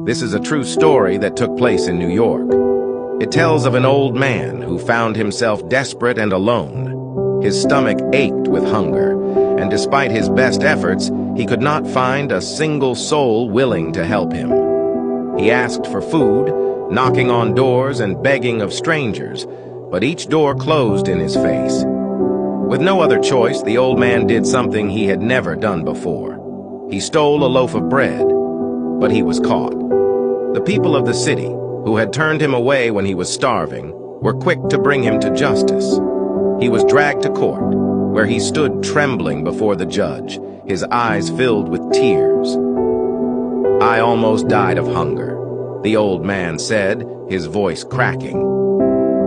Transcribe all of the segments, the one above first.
This is a true story that took place in New York. It tells of an old man who found himself desperate and alone. His stomach ached with hunger, and despite his best efforts, he could not find a single soul willing to help him. He asked for food, knocking on doors and begging of strangers, but each door closed in his face. With no other choice, the old man did something he had never done before. He stole a loaf of bread, but he was caught. The people of the city, who had turned him away when he was starving, were quick to bring him to justice. He was dragged to court, where he stood trembling before the judge, his eyes filled with tears. "I almost died of hunger," the old man said, his voice cracking.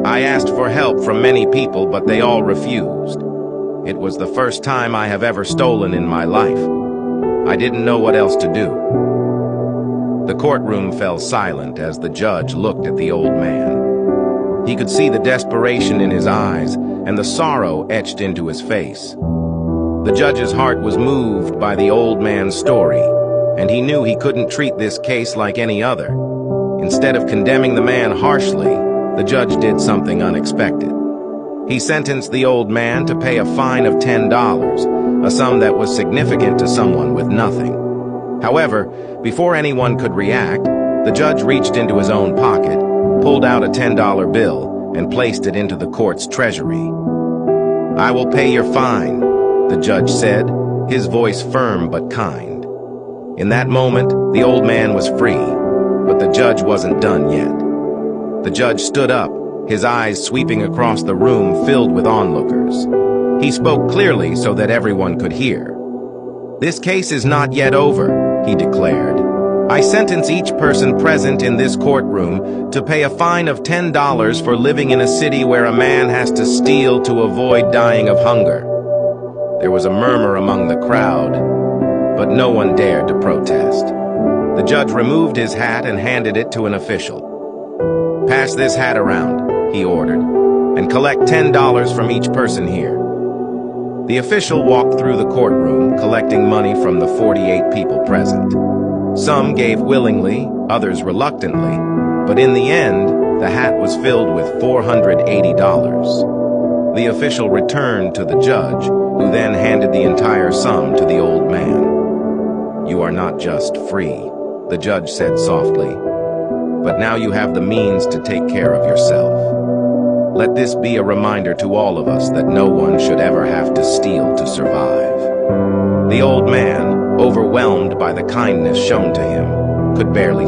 "I asked for help from many people, but they all refused. It was the first time I have ever stolen in my life. I didn't know what else to do." The courtroom fell silent as the judge looked at the old man. He could see the desperation in his eyes and the sorrow etched into his face. The judge's heart was moved by the old man's story, and he knew he couldn't treat this case like any other. Instead of condemning the man harshly, the judge did something unexpected. He sentenced the old man to pay a fine of $10, a sum that was significant to someone with nothing. However, before anyone could react, the judge reached into his own pocket, pulled out a $10 bill, and placed it into the court's treasury. "I will pay your fine," the judge said, his voice firm but kind. In that moment, the old man was free, but the judge wasn't done yet. The judge stood up, his eyes sweeping across the room filled with onlookers. He spoke clearly so that everyone could hear. "This case is not yet over," he declared. "I sentence each person present in this courtroom to pay a fine of $10 for living in a city where a man has to steal to avoid dying of hunger." There was a murmur among the crowd, but no one dared to protest. The judge removed his hat and handed it to an official. "Pass this hat around," he ordered, "and collect $10 from each person here." The official walked through the courtroom, collecting money from the 48 people present. Some gave willingly, others reluctantly, but in the end, the hat was filled with $480. The official returned to the judge, who then handed the entire sum to the old man. "You are not just free," the judge said softly, "but now you have the means to take care of yourself. Let this be a reminder to all of us that no one should ever have to steal to survive." The old man, overwhelmed by the kindness shown to him, could barely